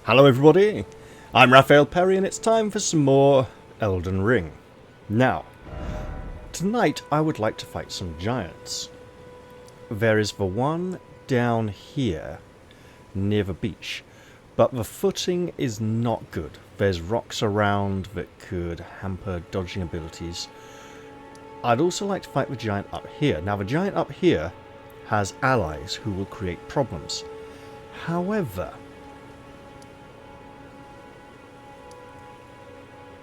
Hello everybody, I'm Raphael Perry and it's time for some more Elden Ring. Now, tonight I would like to fight some giants. There is the one down here near the beach, but the footing is not good. There's rocks around that could hamper dodging abilities. I'd also like to fight the giant up here. Now the giant up here has allies who will create problems. However,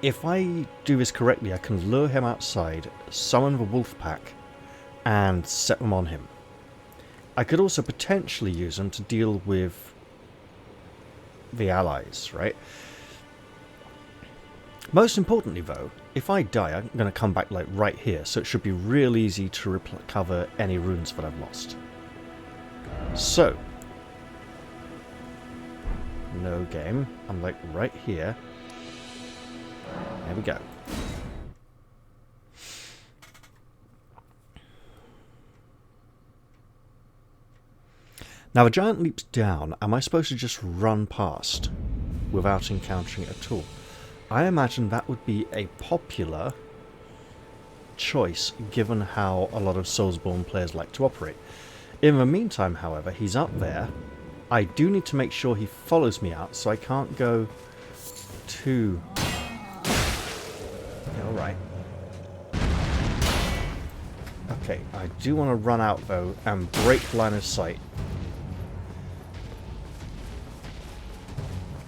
if I do this correctly, I can lure him outside, summon the wolf pack, and set them on him. I could also potentially use them to deal with the allies, right? Most importantly though, if I die, I'm going to come back like right here, so it should be real easy to recover any runes that I've lost. So, no game, I'm like right here. There we go. Now the giant leaps down. Am I supposed to just run past without encountering it at all? I imagine that would be a popular choice given how a lot of Soulsborne players like to operate. In the meantime, however, he's up there. I do need to make sure he follows me out, so I can't go too... Alright. Okay, I do want to run out though and break line of sight.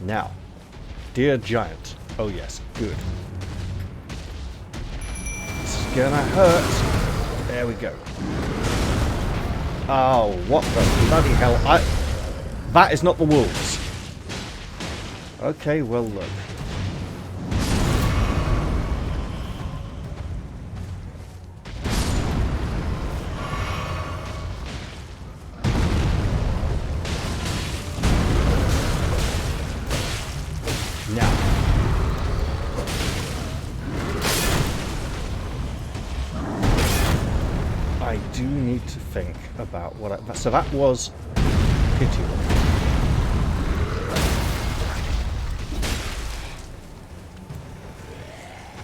Now, dear giant. Oh yes, good. This is gonna hurt. There we go. Oh, what the bloody hell? That is not the wolves. Okay, well look. I do need to think about what I... So that was pity.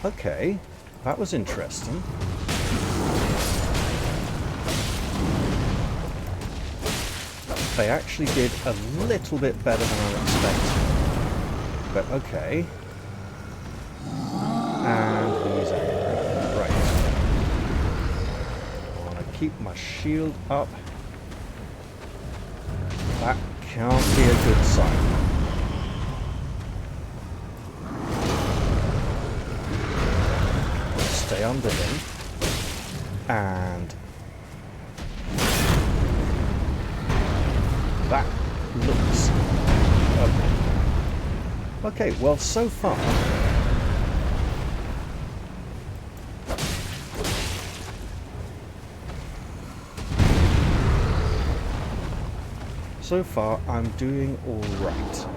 Okay, that was interesting. They actually did a little bit better than I expected. But okay. And who's angry? Right. I want to keep my shield up. That can't be a good sign. Stay under him. And that looks okay. Okay, well, so far I'm doing all right.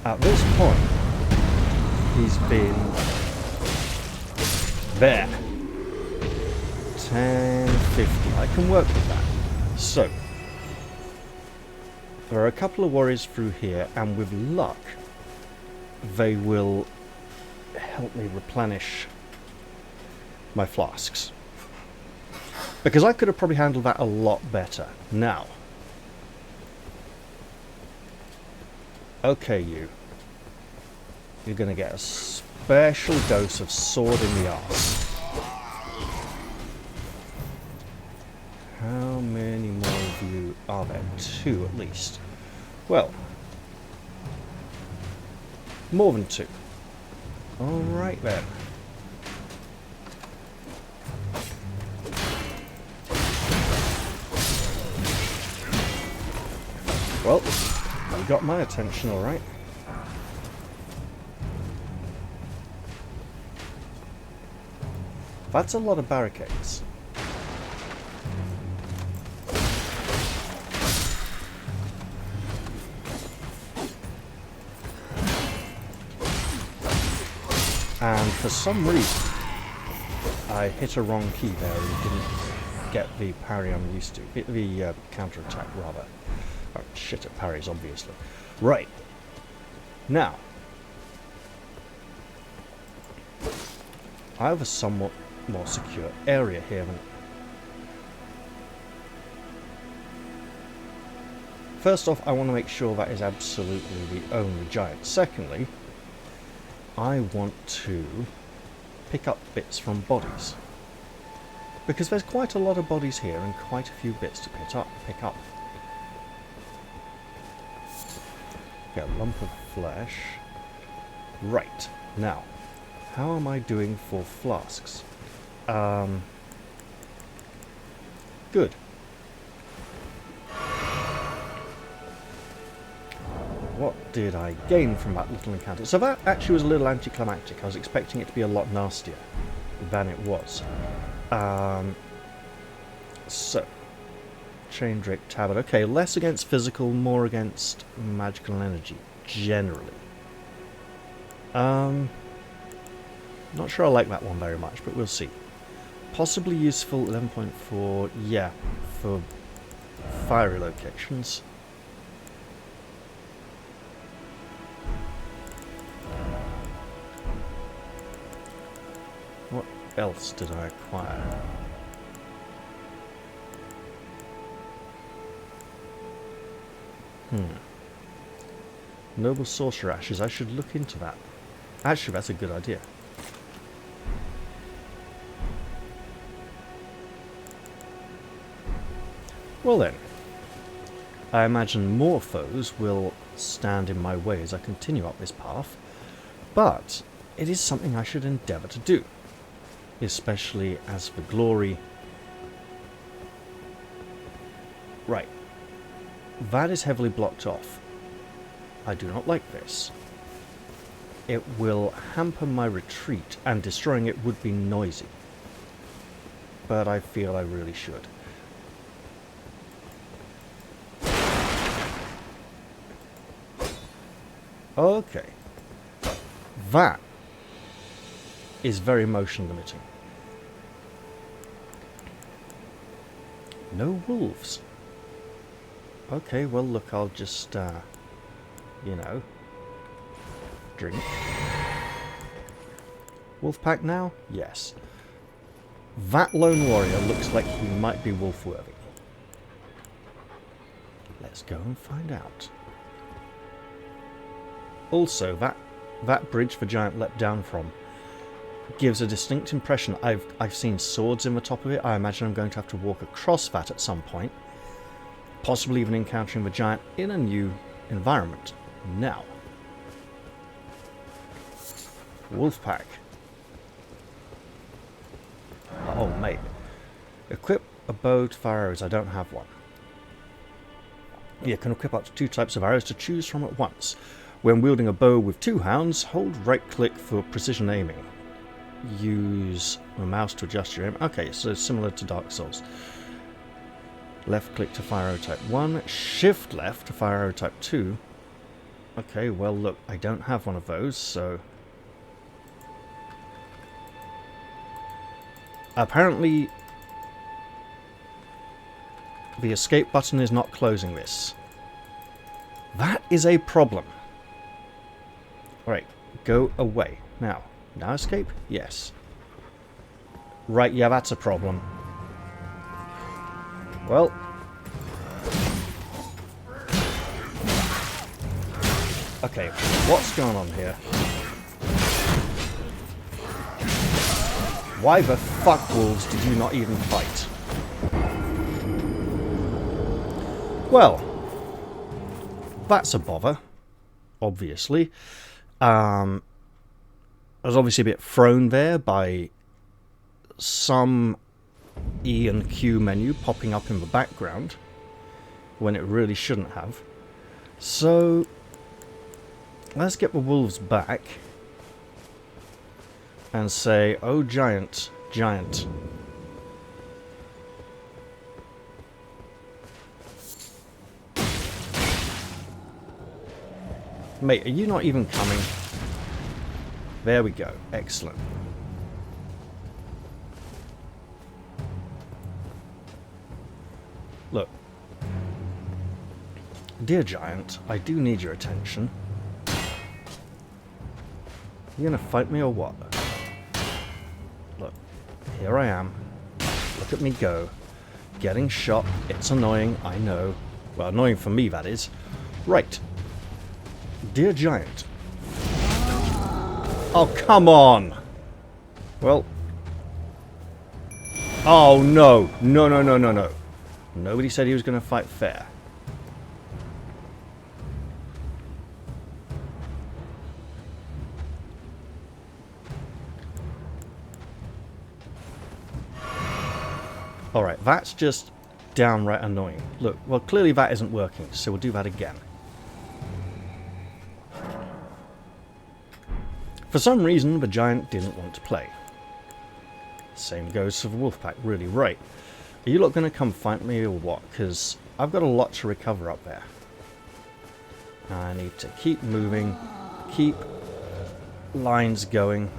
At this point, he's been there. 10, 50. I can work with that. So, there are a couple of warriors through here, and with luck, they will help me replenish my flasks. Because I could have probably handled that a lot better. Now, okay, you're going to get a special dose of sword in the arse. How many more of you are there? 2 at least. Well, more than 2. Alright then. Well, you got my attention, alright. That's a lot of barricades. And for some reason, I hit a wrong key there and didn't get the parry I'm used to. The counter-attack, rather. Oh, shit at parries, obviously. Right. Now, I have a somewhat more secure area here. First off, I want to make sure that is absolutely the only giant. Secondly, I want to pick up bits from bodies. Because there's quite a lot of bodies here and quite a few bits to pick up. Okay, a lump of flesh. Right, now, how am I doing for flasks? Good. What did I gain from that little encounter? So that actually was a little anticlimactic. I was expecting it to be a lot nastier than it was. So, chain drape tabard. Okay, less against physical, more against magical energy, generally. Not sure I like that one very much, but we'll see. Possibly useful, 11.4, yeah, for fiery locations. What else did I acquire? Noble Sorcerer Ashes, I should look into that. Actually, that's a good idea. Well then, I imagine more foes will stand in my way as I continue up this path, but it is something I should endeavour to do, especially as for glory. Right, that is heavily blocked off. I do not like this. It will hamper my retreat, and destroying it would be noisy. But I feel I really should. Okay. That is very motion limiting. No wolves. Okay, well look, I'll just, you know, drink. Wolfpack now? Yes. That lone warrior looks like he might be wolf-worthy. Let's go and find out. Also, that bridge the giant leapt down from gives a distinct impression. I've seen swords in the top of it. I imagine I'm going to have to walk across that at some point. Possibly even encountering the giant in a new environment. Now, Wolfpack. Oh, mate. Equip a bow to fire arrows. I don't have one. You can equip up to 2 types of arrows to choose from at once. When wielding a bow with 2 hounds, hold right-click for precision aiming. Use the mouse to adjust your aim. Okay, so similar to Dark Souls. Left-click to fire arrow type 1. Shift-left to fire arrow type 2. Okay, well, look, I don't have one of those, so... Apparently, the escape button is not closing this. That is a problem. Right, go away. Now escape? Yes. Right, yeah, that's a problem. Well. Okay, what's going on here? Why the fuck, wolves, did you not even fight? Well, that's a bother, obviously. I was obviously a bit thrown there by some E and Q menu popping up in the background when it really shouldn't have. So, let's get the wolves back and say, oh giant, giant. Mate, are you not even coming? There we go. Excellent. Look. Dear Giant, I do need your attention. You gonna fight me or what? Look, here I am. Look at me go. Getting shot. It's annoying, I know. Well, annoying for me, that is. Right. Dear Giant. Oh, come on! Well. Oh, no. No, no, no, no, no. Nobody said he was going to fight fair. Alright, that's just downright annoying. Look, well, clearly that isn't working, so we'll do that again. For some reason, the Giant didn't want to play. Same goes for the Wolfpack, really. Right. Are you lot going to come fight me or what? Because I've got a lot to recover up there. I need to keep moving, keep lines going.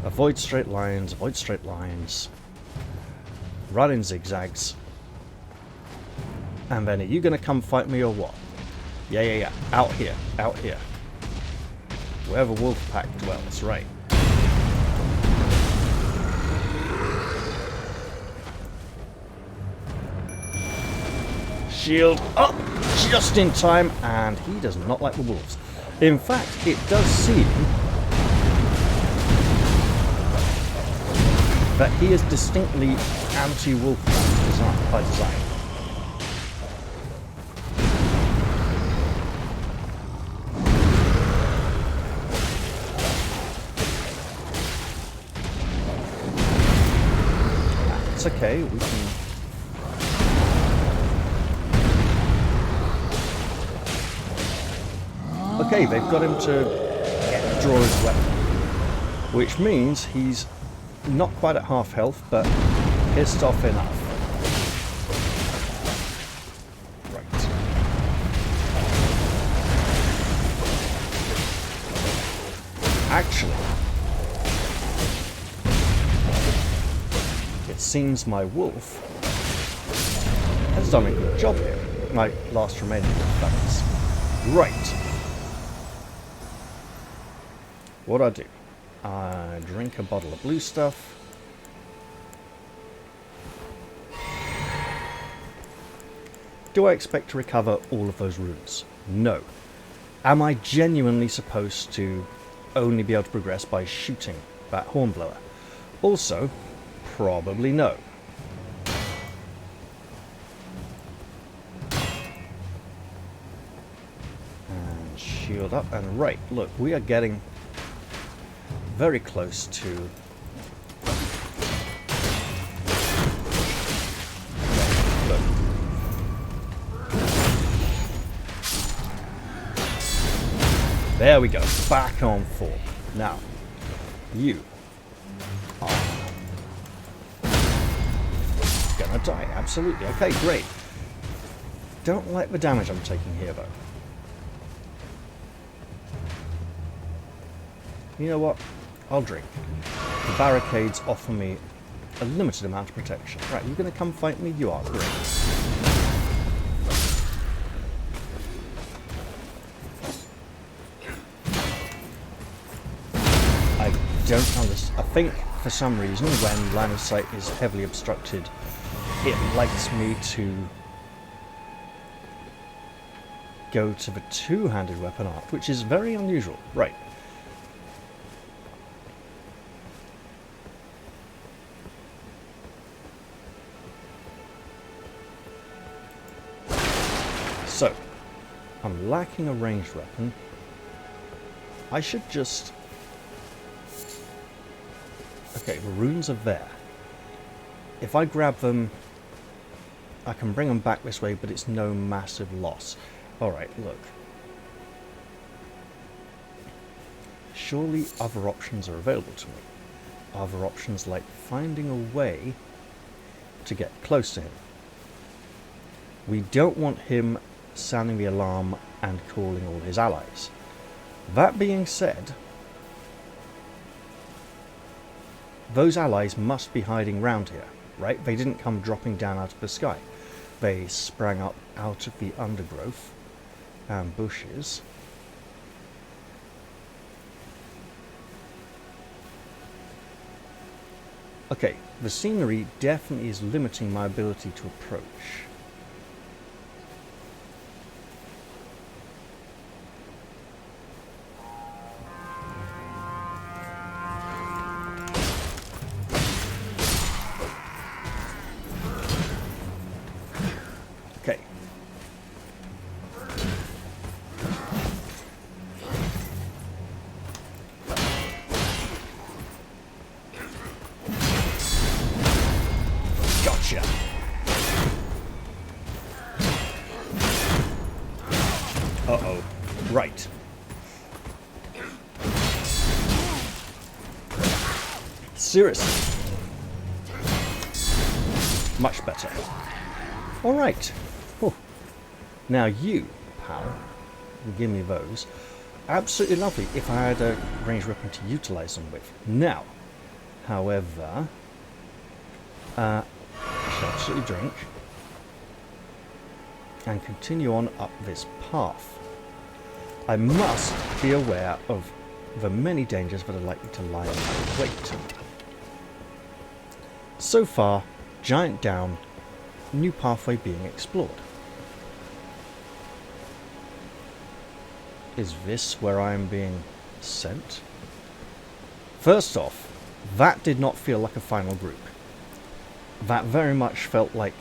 Avoid straight lines, avoid straight lines. Run in zigzags. And then are you going to come fight me or what? Yeah, yeah, yeah. Out here, out here. Where the Wolfpack dwells, right. Shield up just in time, and he does not like the wolves. In fact, it does seem that he is distinctly anti-wolf by design. That's okay, we can... Okay, they've got him to draw his weapon, which means he's not quite at half health, but pissed off enough. Right. Actually, it seems my wolf has done a good job here. My last remaining wolf, that is. Right. What do I do? I drink a bottle of blue stuff. Do I expect to recover all of those runes? No. Am I genuinely supposed to only be able to progress by shooting that hornblower? Also, probably no. And shield up and right. Look, we are getting very close to look. There we go, back on form. Now, you are gonna die, absolutely. Okay, great. Don't like the damage I'm taking here though. You know what? I'll drink. The barricades offer me a limited amount of protection. Right, you going to come fight me? You are. Great. I don't understand. I think for some reason when line of sight is heavily obstructed, it likes me to go to the two-handed weapon art, which is very unusual. Right. So, I'm lacking a ranged weapon. I should just... Okay, the runes are there. If I grab them, I can bring them back this way, but it's no massive loss. Alright, look. Surely other options are available to me. Other options like finding a way to get close to him. We don't want him sounding the alarm and calling all his allies. That being said, those allies must be hiding round here, right? They didn't come dropping down out of the sky. They sprang up out of the undergrowth and bushes. Okay, the scenery definitely is limiting my ability to approach. Okay. Gotcha. Uh-oh. Right. Seriously. Much better. Alright. Now you, pal, give me those. Absolutely lovely if I had a ranged weapon to utilise them with. Now, however, I should absolutely drink and continue on up this path. I must be aware of the many dangers that are likely to lie in my wait. So far, giant down, new pathway being explored. Is this where I am being sent? First off, that did not feel like a final group. That very much felt like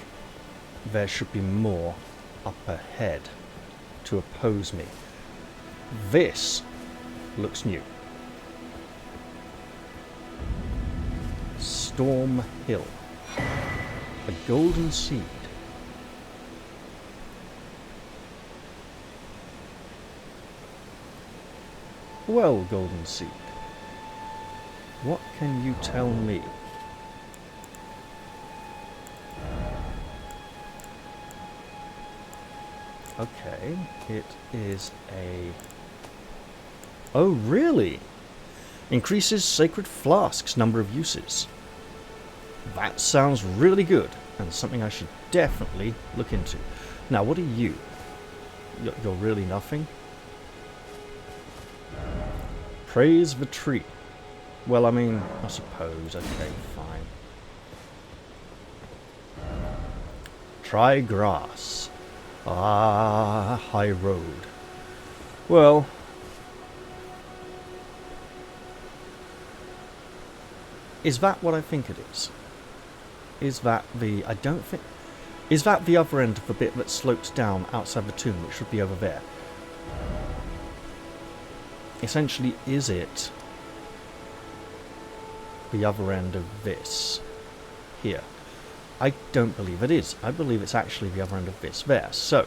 there should be more up ahead to oppose me. This looks new. Storm Hill. A golden seed. Well, golden seed, what can you tell me? Okay, it is a... Oh, really? Increases sacred flasks' number of uses. That sounds really good, and something I should definitely look into. Now, what are you? You're really nothing? Praise the tree. Well, I mean, I suppose. Okay, fine. Try grass. Ah, high road. Well... Is that what I think it is? Is that the... I don't think... Is that the other end of the bit that slopes down outside the tomb, which should be over there? Essentially, is it the other end of this here? I don't believe it is. I believe it's actually the other end of this there. So,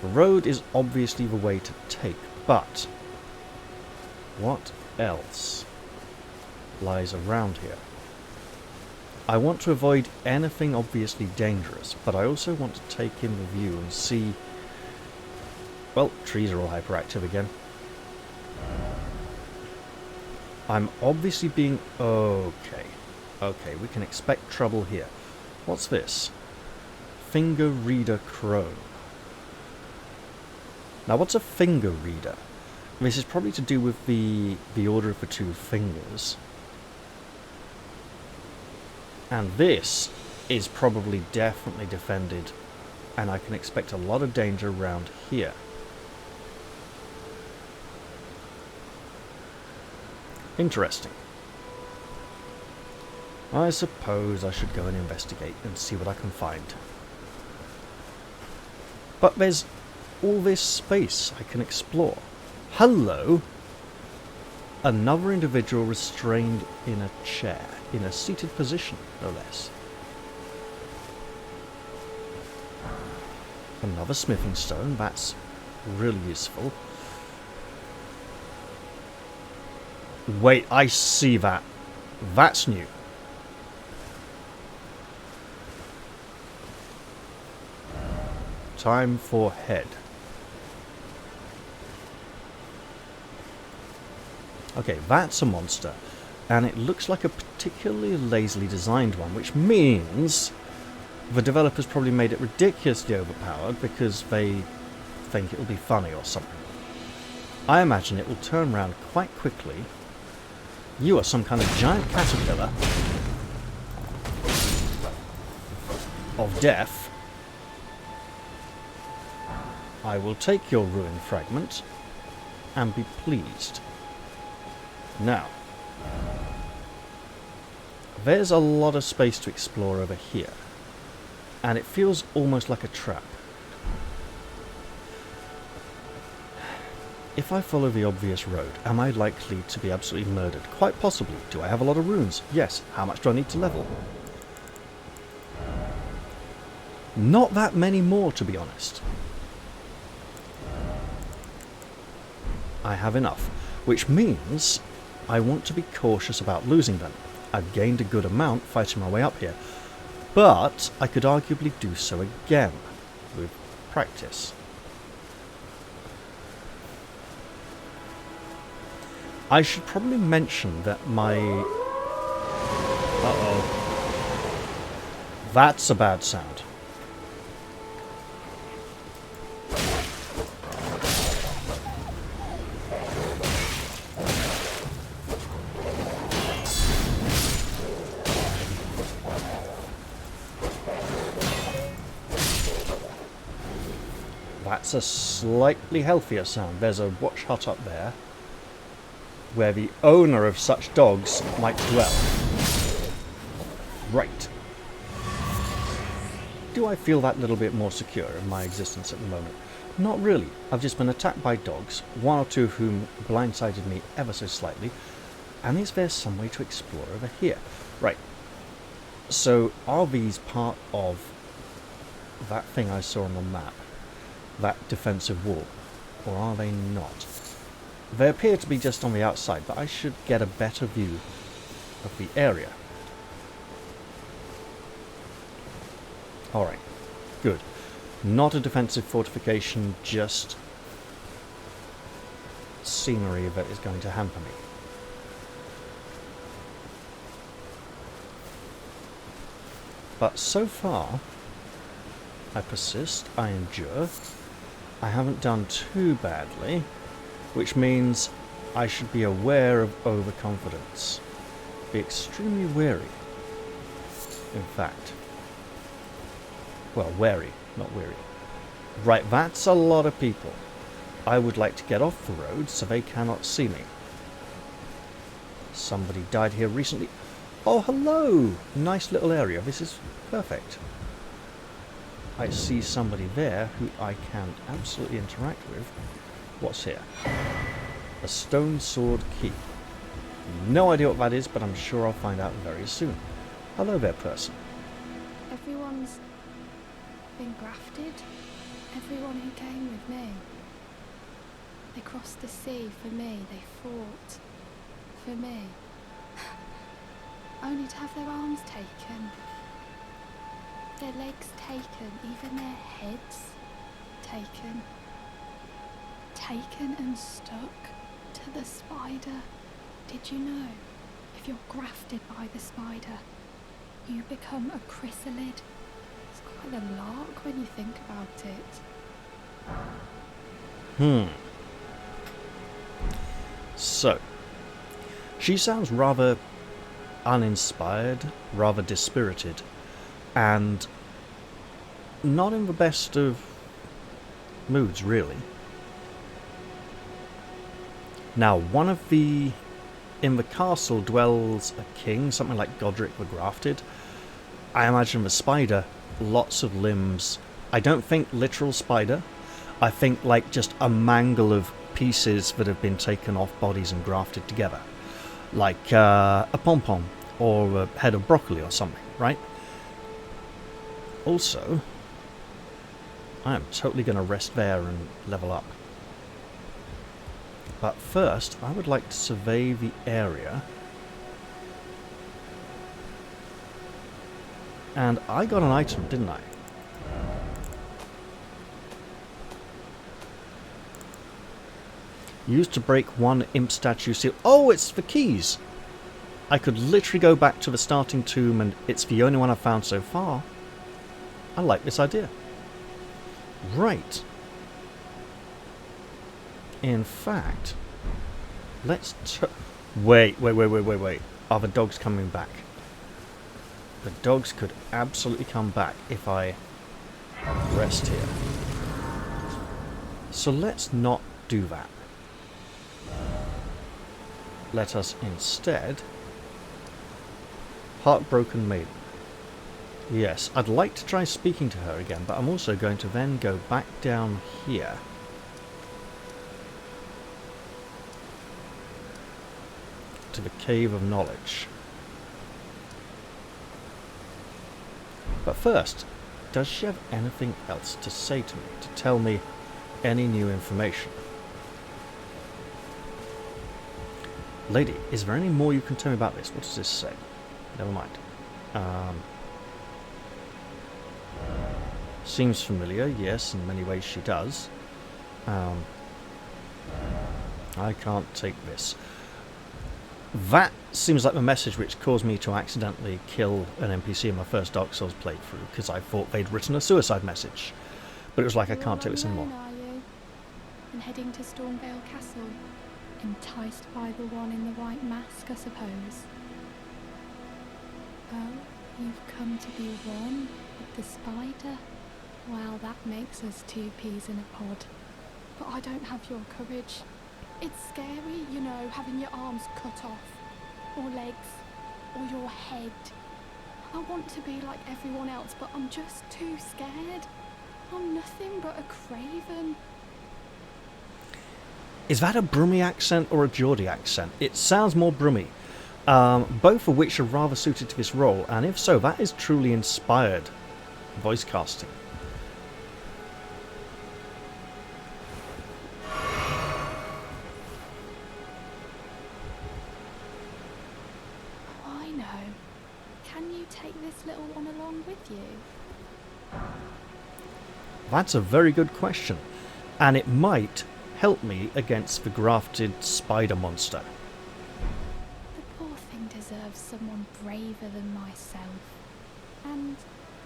the road is obviously the way to take, but what else lies around here? I want to avoid anything obviously dangerous, but I also want to take in the view and see... Well, trees are all hyperactive again. I'm obviously being... Okay. Okay, we can expect trouble here. What's this? Finger Reader Crone. Now, what's a finger reader? This is probably to do with the order of the two fingers. And this is probably definitely defended, and I can expect a lot of danger around here. Interesting. I suppose I should go and investigate and see what I can find. But there's all this space I can explore. Hello! Another individual restrained in a chair, in a seated position, no less. Another smithing stone, that's really useful. Wait, I see that. That's new. Time for head. Okay, that's a monster. And it looks like a particularly lazily designed one, which means the developers probably made it ridiculously overpowered because they think it'll be funny or something. I imagine it will turn around quite quickly. You are some kind of giant caterpillar of death. I will take your ruined fragment and be pleased. Now, there's a lot of space to explore over here, and it feels almost like a trap. If I follow the obvious road, am I likely to be absolutely murdered? Quite possibly. Do I have a lot of runes? Yes. How much do I need to level? Not that many more, to be honest. I have enough, which means I want to be cautious about losing them. I've gained a good amount fighting my way up here, but I could arguably do so again with practice. I should probably mention that my... Uh-oh. That's a bad sound. That's a slightly healthier sound. There's a watch hut up there, where the owner of such dogs might dwell. Right. Do I feel that little bit more secure in my existence at the moment? Not really. I've just been attacked by dogs, one or two of whom blindsided me ever so slightly, and is there some way to explore over here? Right. So, are these part of that thing I saw on the map? That defensive wall? Or are they not? They appear to be just on the outside, but I should get a better view of the area. Alright, good. Not a defensive fortification, just scenery that is going to hamper me. But so far, I persist, I endure. I haven't done too badly, which means I should be aware of overconfidence. Be extremely wary, in fact. Well, wary, not weary. Right, that's a lot of people. I would like to get off the road so they cannot see me. Somebody died here recently. Oh, hello! Nice little area. This is perfect. I see somebody there who I can absolutely interact with. What's here? A stone sword key. No idea what that is, but I'm sure I'll find out very soon. Hello there, person. Everyone's been grafted. Everyone who came with me. They crossed the sea for me. They fought for me. Only to have their arms taken. Their legs taken. Even their heads taken. Taken and stuck to the spider. Did you know? If you're grafted by the spider, you become a chrysalid. It's quite a lark when you think about it. So, she sounds rather uninspired, rather dispirited, and not in the best of moods, really. Now, in the castle dwells a king, something like Godric the Grafted. I imagine the spider, lots of limbs. I don't think literal spider. I think like just a mangle of pieces that have been taken off bodies and grafted together. Like a pom-pom or a head of broccoli or something, right? Also, I am totally going to rest there and level up. But first, I would like to survey the area. And I got an item, didn't I? Used to break one imp statue seal. Oh, it's for keys! I could literally go back to the starting tomb and it's the only one I've found so far. I like this idea. Right. In fact, let's... Wait. Are the dogs coming back? The dogs could absolutely come back if I rest here. So let's not do that. Let us instead... Heartbroken Maiden. Yes, I'd like to try speaking to her again, but I'm also going to then go back down here. To the Cave of Knowledge. But first, does she have anything else to say to me, to tell me any new information? Lady, is there any more you can tell me about this? What does this say? Never mind. Seems familiar, yes, in many ways she does. I can't take this. That seems like the message which caused me to accidentally kill an NPC in my first Dark Souls playthrough, because I thought they'd written a suicide message. But it was like, I can't take this anymore. Are you? And heading to Stormvale Castle? Enticed by the one in the white mask, I suppose. Oh, you've come to be one with the spider? Well, that makes us two peas in a pod. But I don't have your courage. It's scary, you know, having your arms cut off, or legs, or your head. I want to be like everyone else, but I'm just too scared. I'm nothing but a craven. Is that a Brummie accent or a Geordie accent? It sounds more Brummie. Both of which are rather suited to this role, and if so, that is truly inspired voice casting. Oh, I know. Can you take this little one along with you? That's a very good question, and it might help me against the grafted spider monster. The poor thing deserves someone braver than myself. And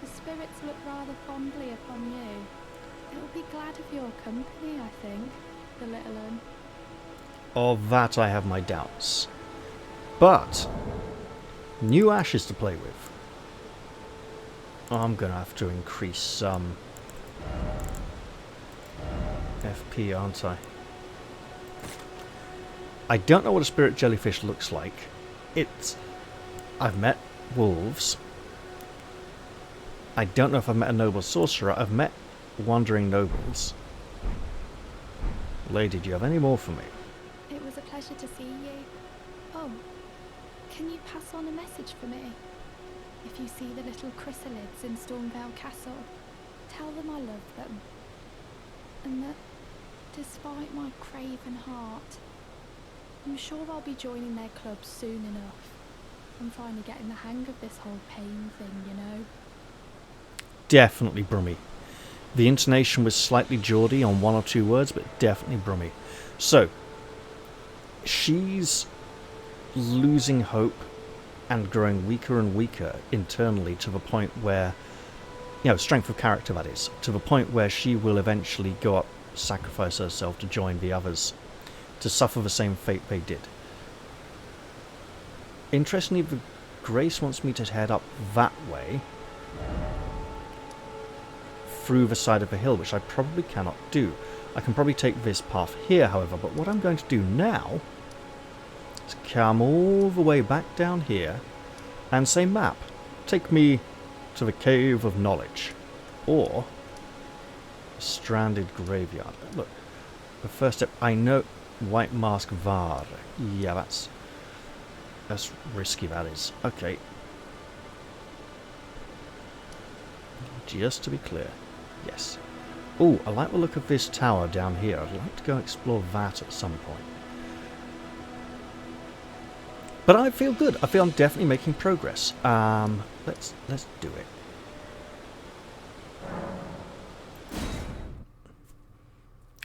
the spirits look rather fondly upon you. It'll be glad of your company, I think, the little one. Of that I have my doubts. But new ashes to play with. I'm gonna have to increase some FP, aren't I? I don't know what a spirit jellyfish looks like. I've met wolves. I don't know if I've met a noble sorcerer. I've met wandering nobles. Lady, do you have any more for me? It was a pleasure to see you. Oh, can you pass on a message for me? If you see the little chrysalids in Stormvale Castle, tell them I love them. And that, despite my craven heart, I'm sure I'll be joining their club soon enough. I'm finally getting the hang of this whole pain thing, you know. Definitely Brummie. The intonation was slightly Geordie on one or two words, but definitely Brummie. So, she's losing hope and growing weaker and weaker internally to the point where, you know, strength of character that is, to the point where she will eventually go up, sacrifice herself to join the others, to suffer the same fate they did. Interestingly, the Grace wants me to head up that way, through the side of the hill, which I probably cannot do. I can probably take this path here, however, but what I'm going to do now is come all the way back down here and say, map, take me to the Cave of Knowledge, or Stranded Graveyard. Look, the first step, I know White Mask Var. Yeah, that's risky, that is. Okay. Just to be clear. Yes. Oh, I like the look of this tower down here. I'd like to go explore that at some point. But I feel good. I feel I'm definitely making progress. Let's do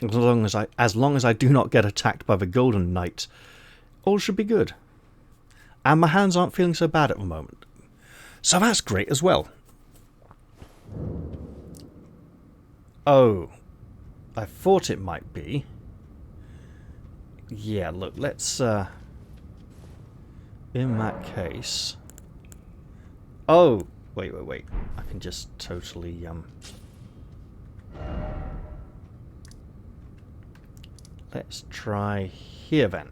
it. As long as I do not get attacked by the Golden Knight, all should be good. And my hands aren't feeling so bad at the moment. So that's great as well. Oh, I thought it might be. Yeah, look, let's, in that case... Oh, wait. I can just totally, Let's try here then.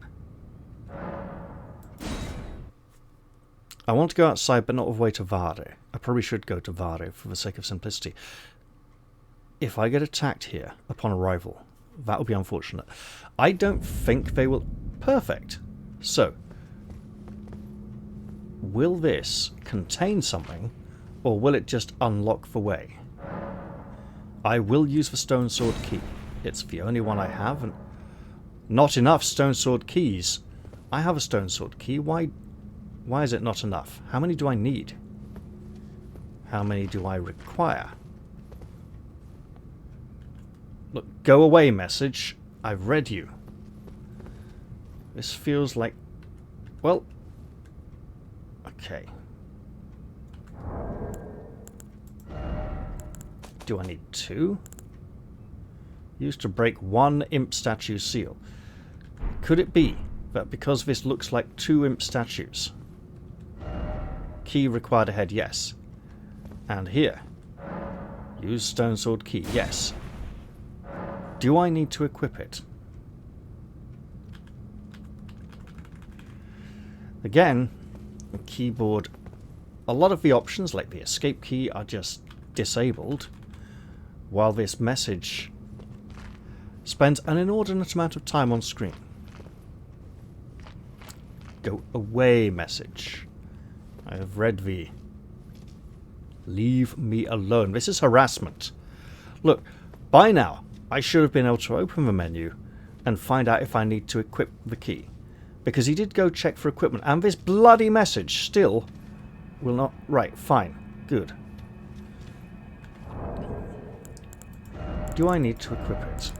I want to go outside, but not all the way to Vare. I probably should go to Vare for the sake of simplicity. If I get attacked here upon arrival, that will be unfortunate. I don't think they will... Perfect. So, will this contain something, or will it just unlock the way? I will use the Stone Sword key. It's the only one I have, and not enough Stone Sword keys. I have a Stone Sword key. Why is it not enough? How many do I need? How many do I require? Look, go away, message. I've read you. This feels like... Well... Okay. Do I need 2? Used to break 1 imp statue seal. Could it be that because this looks like 2 imp statues... Key required ahead, yes. And here. Use Stone Sword key, yes. Do I need to equip it? Again, the keyboard, a lot of the options like the escape key are just disabled, while this message spends an inordinate amount of time on screen. Go away, message. I have read thee. Leave me alone. This is harassment. Look, by now, I should have been able to open the menu and find out if I need to equip the key. Because he did go check for equipment, and this bloody message still will not... Right, fine. Good. Do I need to equip it?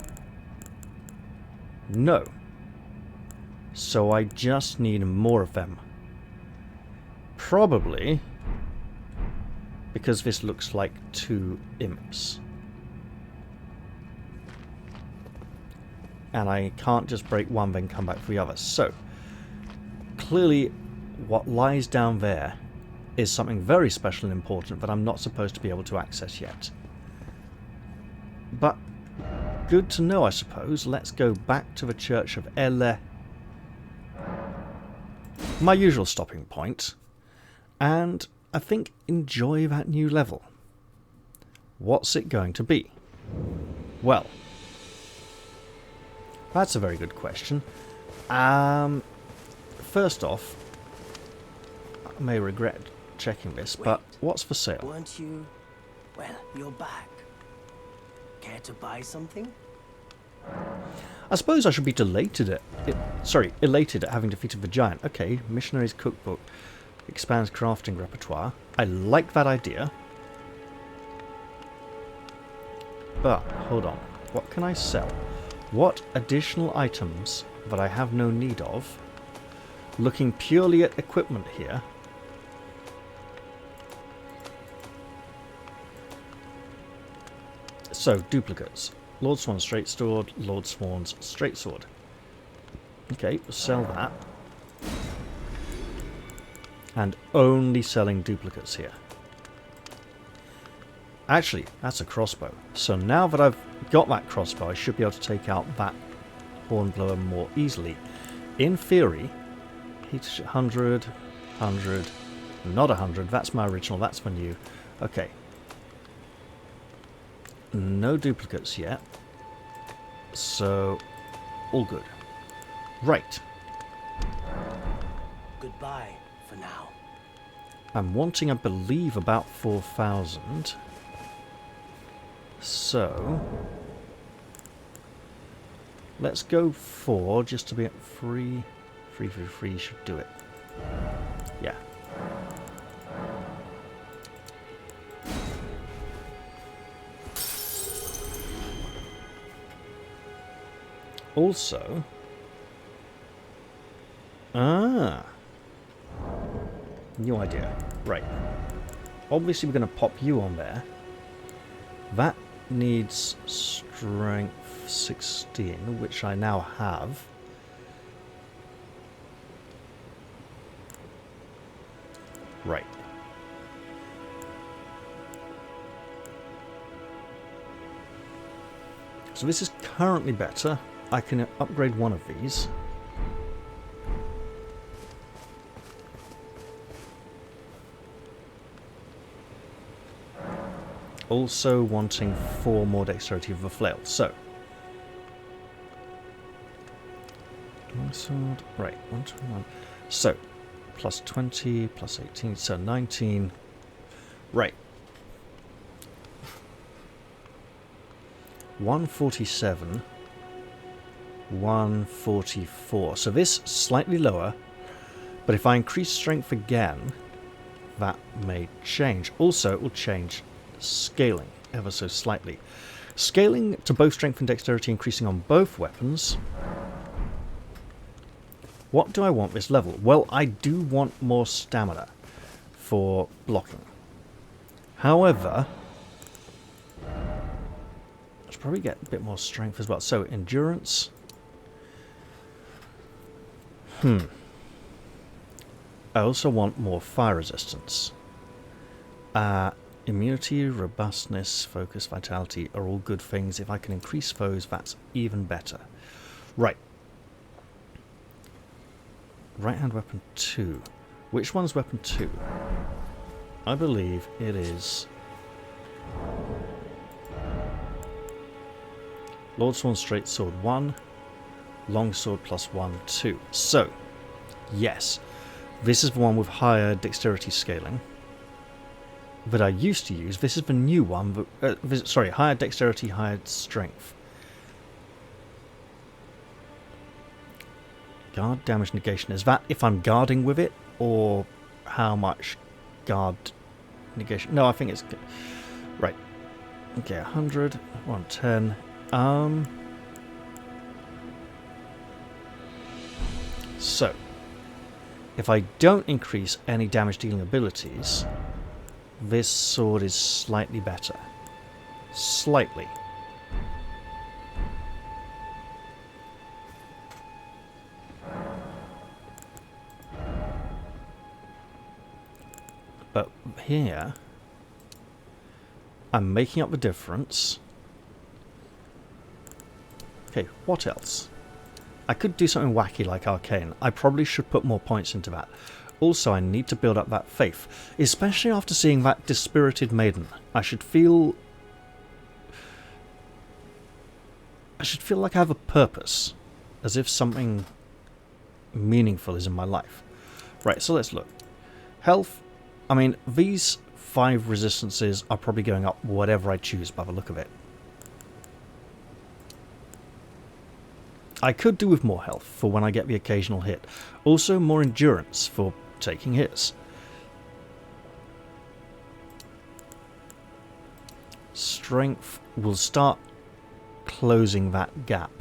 No. So I just need more of them. Probably because this looks like 2 imps. And I can't just break 1 then come back for the other. So, clearly what lies down there is something very special and important that I'm not supposed to be able to access yet. But, good to know, I suppose. Let's go back to the Church of Elle. My usual stopping point. And I think enjoy that new level. What's it going to be? Well, that's a very good question. First off, I may regret checking this, but what's for sale? Weren't you... Well, you're back. Care to buy something? I suppose I should be elated at having defeated the giant. Okay, Missionary's Cookbook expands crafting repertoire. I like that idea. But, hold on. What can I sell? What additional items that I have no need of? Looking purely at equipment here. So, duplicates. Lord Swan's Straight Sword, Lord Swan's Straight Sword. Okay, sell that. And only selling duplicates here. Actually, that's a crossbow. So now that I've got that crossbow, I should be able to take out that hornblower more easily. In theory, he's 100, 100, not 100. That's my original, that's my new. Okay. No duplicates yet. So, all good. Right. Goodbye for now. I'm wanting, I believe, about 4,000. So, let's go for, just to be at 3 should do it. Yeah. also... Ah! New idea. Right. Obviously we're going to pop you on there. That needs strength 16, which I now have. Right. So this is currently better. I can upgrade one of these. Also wanting 4 more dexterity of the flail. So, sword, right, 121. So, plus 20, plus 18, so 19. Right. 147, 144. So this slightly lower, but if I increase strength again, that may change. Also, it will change scaling ever so slightly. Scaling to both strength and dexterity increasing on both weapons. What do I want this level? Well, I do want more stamina for blocking. However, I should probably get a bit more strength as well. So, endurance. I also want more fire resistance. Immunity, robustness, focus, vitality are all good things. If I can increase those, that's even better. Right. Right hand weapon 2. Which one's weapon 2? I believe it is... Lordsworn Straight Sword 1. Longsword plus 1, 2. So, yes. This is the one with higher dexterity scaling that I used to use. This is the new one. Sorry, higher dexterity, higher strength. Guard damage negation. Is that if I'm guarding with it, or how much guard negation? No, I think it's... Right. Okay, 100, 110. So, if I don't increase any damage dealing abilities, this sword is slightly better. Slightly. But here, I'm making up the difference. Okay, what else? I could do something wacky like Arcane. I probably should put more points into that. Also, I need to build up that faith, especially after seeing that dispirited maiden. I should feel like I have a purpose, as if something meaningful is in my life. Right, so let's look. Health, I mean, these 5 resistances are probably going up whatever I choose by the look of it. I could do with more health for when I get the occasional hit. Also more endurance for taking hits. Strength will start closing that gap.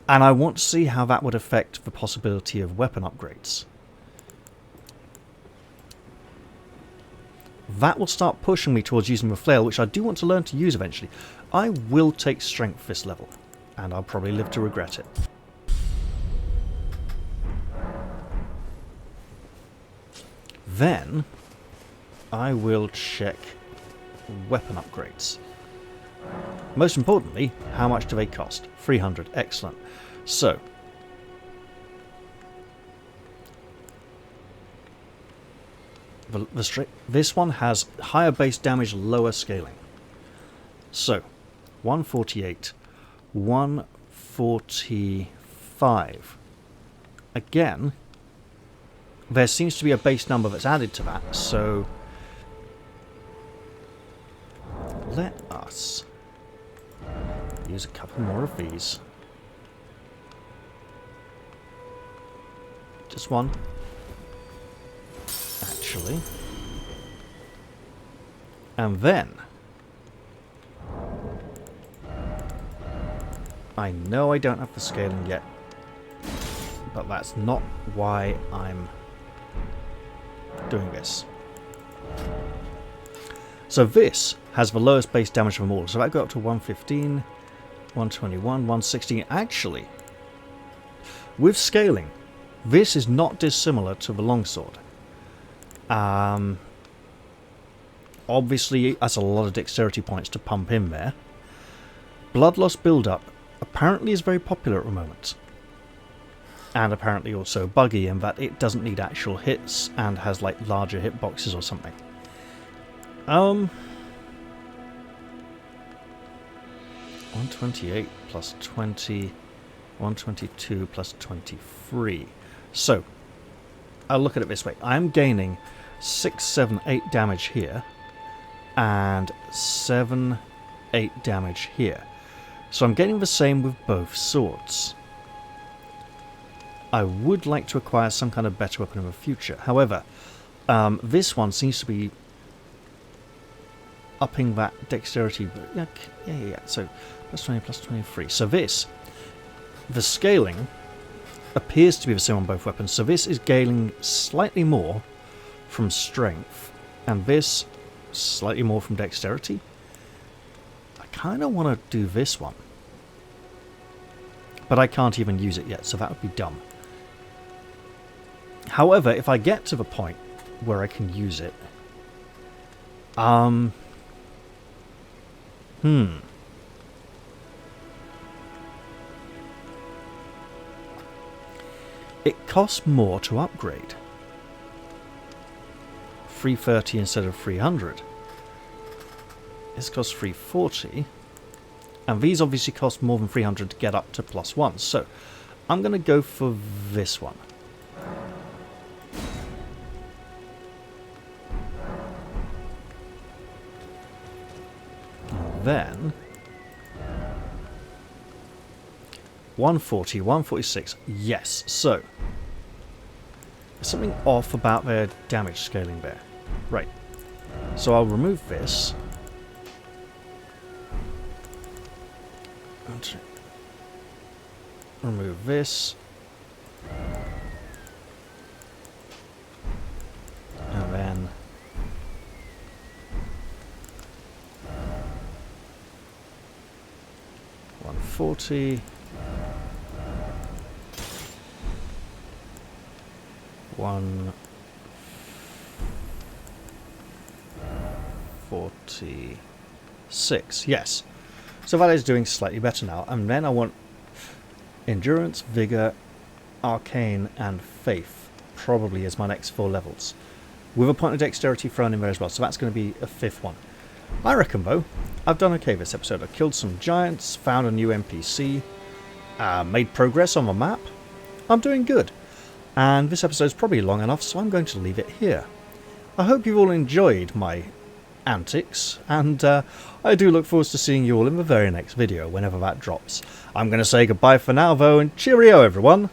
And I want to see how that would affect the possibility of weapon upgrades. That will start pushing me towards using the flail, which I do want to learn to use eventually. I will take strength this level, and I'll probably live to regret it. Then, I will check weapon upgrades. Most importantly, how much do they cost? 300, excellent. So, this one has higher base damage, lower scaling. So, 148, 145. Again, there seems to be a base number that's added to that, so let us use a couple more of these. Just one. Actually. And then I know I don't have the scaling yet, but that's not why I'm doing this. So this has the lowest base damage of them all. So if I go up to 115, 121, 116. Actually, with scaling, this is not dissimilar to the longsword. Obviously, that's a lot of dexterity points to pump in there. Blood loss build-up apparently is very popular at the moment. And apparently also buggy in that it doesn't need actual hits and has like larger hitboxes or something. 128 plus 20, 122 plus 23. So, I'll look at it this way. I'm gaining 6, 7, 8 damage here, and 7, 8 damage here. So I'm getting the same with both swords. I would like to acquire some kind of better weapon in the future. However, this one seems to be upping that dexterity. Yeah. So plus 20, plus 23. So this, the scaling appears to be the same on both weapons. So this is gaining slightly more from strength, and this slightly more from dexterity. I kind of want to do this one, but I can't even use it yet, so that would be dumb. However, if I get to the point where I can use it, it costs more to upgrade. 330 instead of 300. This costs 340. And these obviously cost more than 300 to get up to +1. So, I'm going to go for this one. And then 140, 146. Yes. So, there's something off about their damage scaling there. Right. So I'll remove this. Remove this. And then 140. 146. Yes. So that is doing slightly better now. And then I want endurance, vigor, arcane, and faith. Probably as my next 4 levels. With a point of dexterity thrown in there as well. So that's going to be a 5th one. I reckon, though, I've done okay this episode. I killed some giants, found a new NPC, made progress on the map. I'm doing good. And this episode's probably long enough, so I'm going to leave it here. I hope you've all enjoyed my antics, and I do look forward to seeing you all in the very next video, whenever that drops. I'm going to say goodbye for now, though, and cheerio, everyone!